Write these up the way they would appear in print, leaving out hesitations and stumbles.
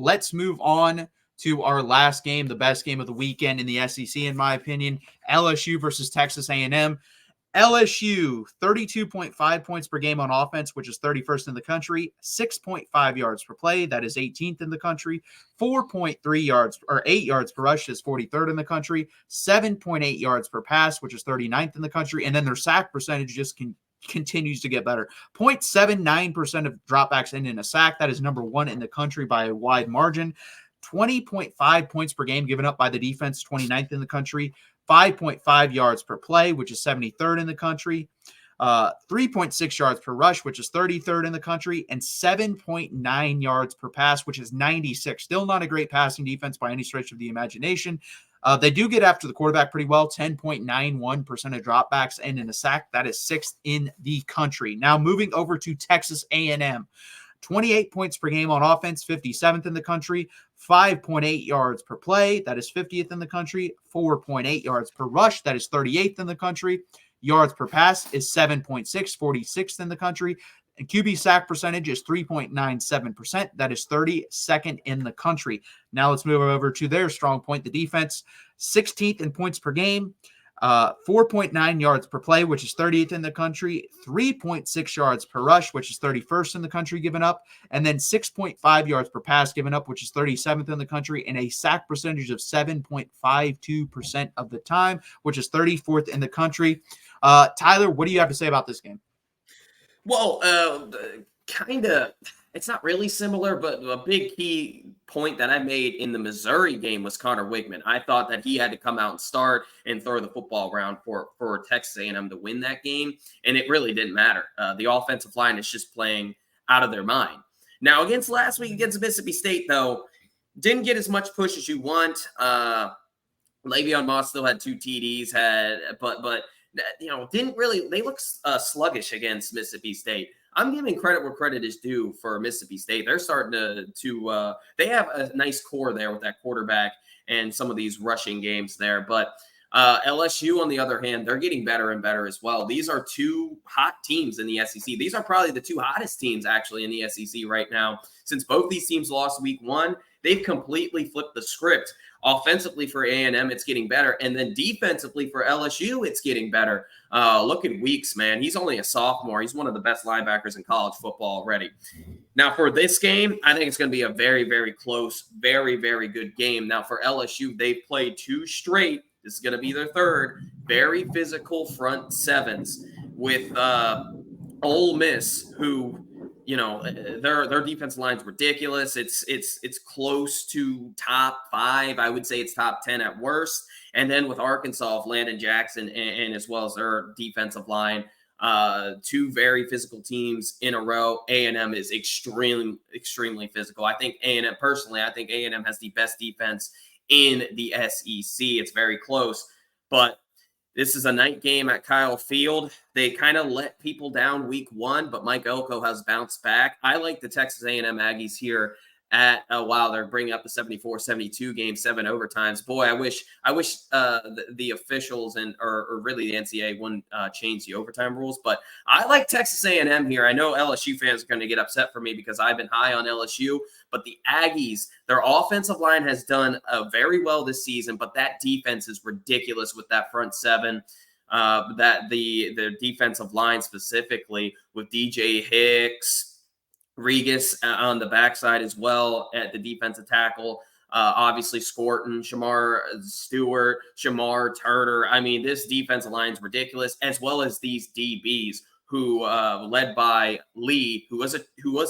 let's move on to our last game, the best game of the weekend in the SEC, in my opinion, LSU versus Texas A&M. LSU, 32.5 points per game on offense, which is 31st in the country, 6.5 yards per play, that is 18th in the country, 4.3 yards or 8 yards per rush is 43rd in the country, 7.8 yards per pass, which is 39th in the country, and then their sack percentage just continues to get better. 0.79% of dropbacks end in a sack, that is number 1 in the country by a wide margin. 20.5 points per game given up by the defense, 29th in the country. 5.5 yards per play, which is 73rd in the country, 3.6 yards per rush, which is 33rd in the country, and 7.9 yards per pass, which is 96th. Still not a great passing defense by any stretch of the imagination. They do get after the quarterback pretty well, 10.91% of dropbacks and in a sack. That is 6th in the country. Now moving over to Texas A&M. 28 points per game on offense, 57th in the country, 5.8 yards per play, that is 50th in the country, 4.8 yards per rush, that is 38th in the country, yards per pass is 7.6, 46th in the country, and QB sack percentage is 3.97%, that is 32nd in the country. Now let's move over to their strong point, the defense, 16th in points per game, 4.9 yards per play, which is 30th in the country, 3.6 yards per rush, which is 31st in the country given up, and then 6.5 yards per pass given up, which is 37th in the country, and a sack percentage of 7.52% of the time, which is 34th in the country. Tyler, what do you have to say about this game? Well, kind of, it's not really similar, but a big key point that I made in the Missouri game was Connor Wigman. I thought that he had to come out and start and throw the football around for Texas A&M to win that game, and it really didn't matter. The offensive line is just playing out of their mind. Now, last week against Mississippi State, though, didn't get as much push as you want. Le'Veon Moss still had 2 TDs, but didn't really. They look sluggish against Mississippi State. I'm giving credit where credit is due for Mississippi State. They're starting to they have a nice core there with that quarterback and some of these rushing games there. But LSU, on the other hand, they're getting better and better as well. These are 2 hot teams in the SEC. These are probably the 2 hottest teams actually in the SEC right now. Since both these teams lost week 1, they've completely flipped the script. Offensively for A&M, it's getting better. And then defensively for LSU, it's getting better. Look at Weeks, man. He's only a sophomore. He's one of the best linebackers in college football already. Now, for this game, I think it's going to be a very, very close, very, very good game. Now, for LSU, they've played 2 straight. This is going to be their 3rd. Very physical front sevens with Ole Miss, who their defensive line is ridiculous. It's close to top 5. I would say it's top 10 at worst. And then with Arkansas, Landon Jackson, and as well as their defensive line, 2 very physical teams in a row. A&M is extremely physical. I think A&M has the best defense in the SEC. It's very close, but this is a night game at Kyle Field. They kind of let people down week 1, but Mike Elko has bounced back. I like the Texas A&M Aggies here at while they're bringing up the 74-72 game, 7 overtimes. Boy, I wish the officials or really the NCAA wouldn't change the overtime rules. But I like Texas A&M here. I know LSU fans are going to get upset for me because I've been high on LSU. But the Aggies, their offensive line has done very well this season, but that defense is ridiculous with that front 7. That the defensive line specifically with DJ Hicks, Regas on the backside as well at the defensive tackle. Obviously, Scorton, Shamar Stewart, Shamar Turner. I mean, this defensive line is ridiculous, as well as these DBs who led by Lee, who was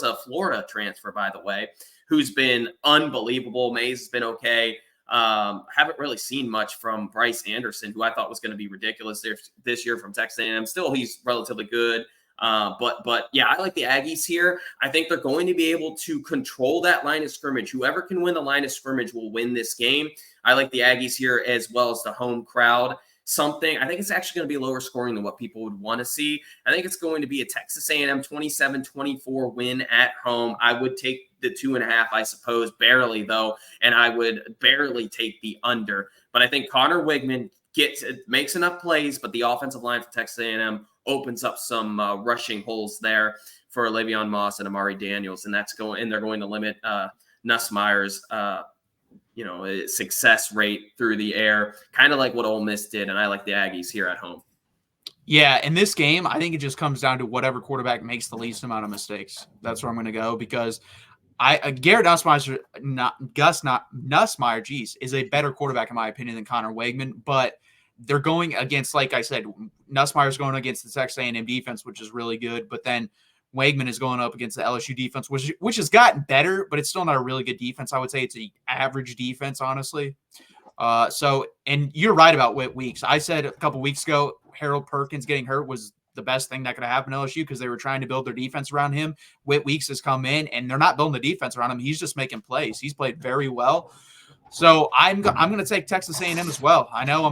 a Florida transfer, by the way, who's been unbelievable. Mays has been okay. Haven't really seen much from Bryce Anderson, who I thought was going to be ridiculous this year from Texas A&M. Still, he's relatively good. But yeah, I like the Aggies here. I think they're going to be able to control that line of scrimmage. Whoever can win the line of scrimmage will win this game. I like the Aggies here as well as the home crowd. I think it's actually going to be lower scoring than what people would want to see. I think it's going to be a Texas A&M 27-24 win at home. I would take the 2.5, I suppose, barely though, and I would barely take the under. But I think Connor Wigman makes enough plays, but the offensive line for Texas A&M opens up some rushing holes there for Le'Veon Moss and Amari Daniels, and they're going to limit Nussmeier's success rate through the air, kind of like what Ole Miss did, and I like the Aggies here at home. Yeah, in this game, I think it just comes down to whatever quarterback makes the least amount of mistakes. That's where I'm going to go because Garrett Nussmeier, Nussmeier, is a better quarterback in my opinion than Connor Wegman, but they're going against, like I said, Nussmeier's going against the Texas A&M defense, which is really good, but then Wegman is going up against the LSU defense, which has gotten better, but it's still not a really good defense. I would say it's an average defense, honestly. And you're right about Whit Weeks. I said a couple weeks ago, Harold Perkins getting hurt was the best thing that could have happened to LSU because they were trying to build their defense around him. Whit Weeks has come in, and they're not building the defense around him. He's just making plays. He's played very well. So I'm going to take Texas A&M as well. I know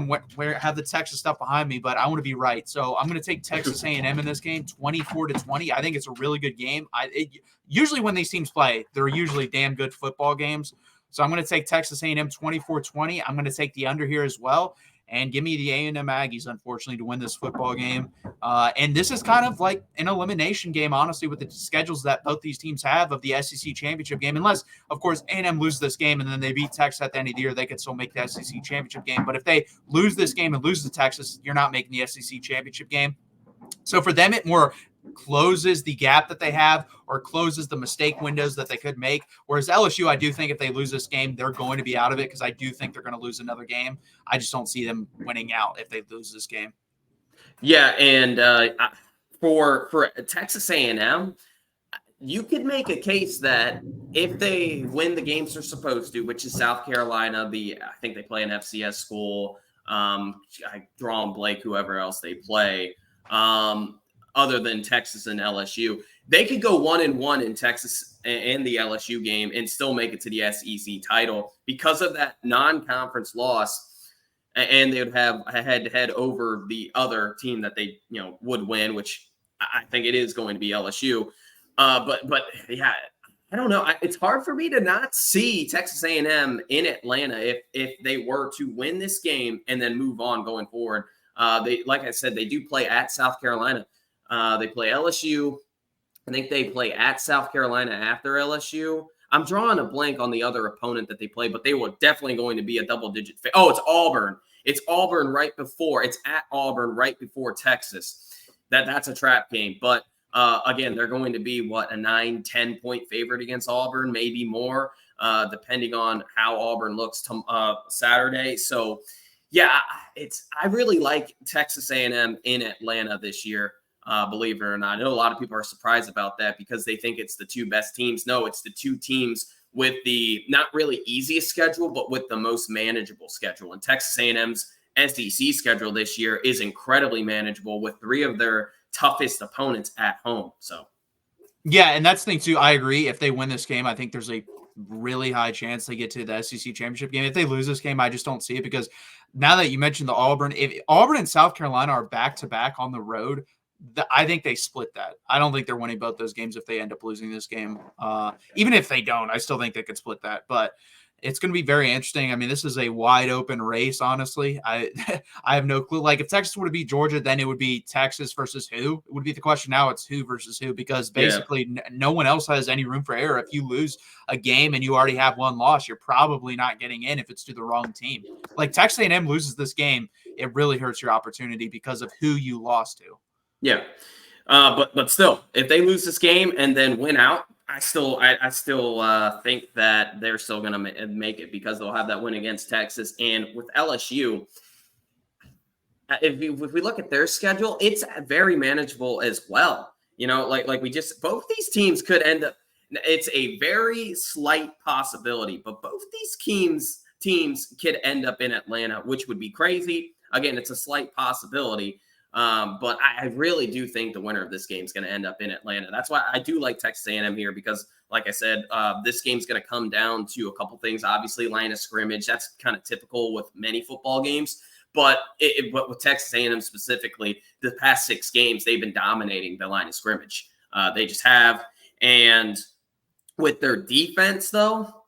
have the Texas stuff behind me, but I want to be right. So I'm going to take Texas A&M in this game, 24-20. I think it's a really good game. Usually when these teams play, they're usually damn good football games. So I'm going to take Texas A&M 24-20. I'm going to take the under here as well. And give me the A&M Aggies, unfortunately, to win this football game. And this is kind of like an elimination game, honestly, with the schedules that both these teams have of the SEC championship game. Unless, of course, A&M loses this game and then they beat Texas at the end of the year, they could still make the SEC championship game. But if they lose this game and lose to Texas, you're not making the SEC championship game. So for them, it more closes the gap that they have or closes the mistake windows that they could make. Whereas LSU, I do think if they lose this game, they're going to be out of it because I do think they're going to lose another game. I just don't see them winning out if they lose this game. Yeah, and for Texas A&M, you could make a case that if they win the games they're supposed to, which is South Carolina, I think they play an FCS school, I draw on Blake, whoever else they play, other than Texas and LSU, they could go 1-1 in Texas and the LSU game and still make it to the SEC title because of that non-conference loss. And they would have a head-to-head over the other team that they, would win, which I think it is going to be LSU. But yeah, I don't know. It's hard for me to not see Texas A&M in Atlanta if they were to win this game and then move on going forward. Like I said, they do play at South Carolina. They play LSU. I think they play at South Carolina after LSU. I'm drawing a blank on the other opponent that they play, but they were definitely going to be a double-digit. It's Auburn. It's Auburn right before. It's at Auburn right before Texas. That's a trap game. But again, they're going to be a 9-10 point favorite against Auburn, maybe more, depending on how Auburn looks Saturday. So yeah, I really like Texas A&M in Atlanta this year. Believe it or not. I know a lot of people are surprised about that because they think it's the two best teams. No, it's the two teams with the not really easiest schedule, but with the most manageable schedule. And Texas A&M's SEC schedule this year is incredibly manageable with three of their toughest opponents at home. So, yeah, and that's the thing too. I agree. If they win this game, I think there's a really high chance they get to the SEC championship game. If they lose this game, I just don't see it because now that you mentioned the Auburn, if Auburn and South Carolina are back-to-back on the road, I think they split that. I don't think they're winning both those games if they end up losing this game. Even if they don't, I still think they could split that. But it's going to be very interesting. I mean, this is a wide open race, honestly. I have no clue. Like if Texas would beat Georgia, then it would be Texas versus who? It would be the question now. It's who versus who because basically no one else has any room for error. If you lose a game and you already have one loss, you're probably not getting in if it's to the wrong team. Like Texas A&M loses this game, it really hurts your opportunity because of who you lost to. Yeah. But still, if they lose this game and then win out, I still think that they're still going to make it because they'll have that win against Texas. And with LSU, if we look at their schedule, it's very manageable as well. Like both these teams could end up. It's a very slight possibility, but both these teams could end up in Atlanta, which would be crazy. Again, it's a slight possibility. But I really do think the winner of this game is going to end up in Atlanta. That's why I do like Texas A&M here because, like I said, this game's going to come down to a couple things. Obviously, line of scrimmage. That's kind of typical with many football games. But but with Texas A&M specifically, the past 6 games, they've been dominating the line of scrimmage. They just have. And with their defense, though,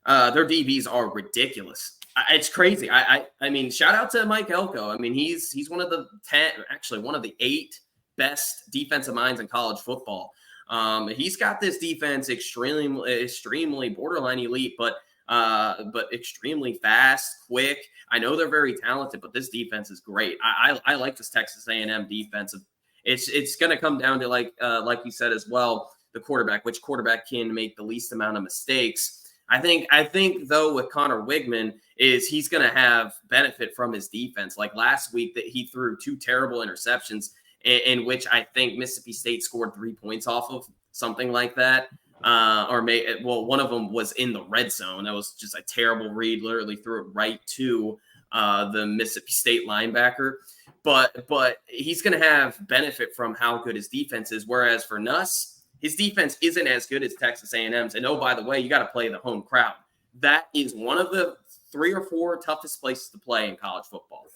their DBs are ridiculous. It's crazy. I mean, shout out to Mike Elko. I mean, he's one of the 8 best defensive minds in college football. He's got this defense extremely borderline elite, but extremely fast, quick. I know they're very talented, but this defense is great. I like this Texas A&M defense. It's going to come down to like you said as well, the quarterback, which quarterback can make the least amount of mistakes. I think though with Connor Wigman is he's going to have benefit from his defense. Like last week that he threw 2 terrible interceptions in which I think Mississippi State scored 3 points off of, something like that. One of them was in the red zone. That was just a terrible read. Literally threw it right to the Mississippi State linebacker. But he's going to have benefit from how good his defense is. Whereas for Nuss, his defense isn't as good as Texas A&M's. And oh, by the way, you got to play the home crowd. That is one of the 3 or 4 toughest places to play in college football.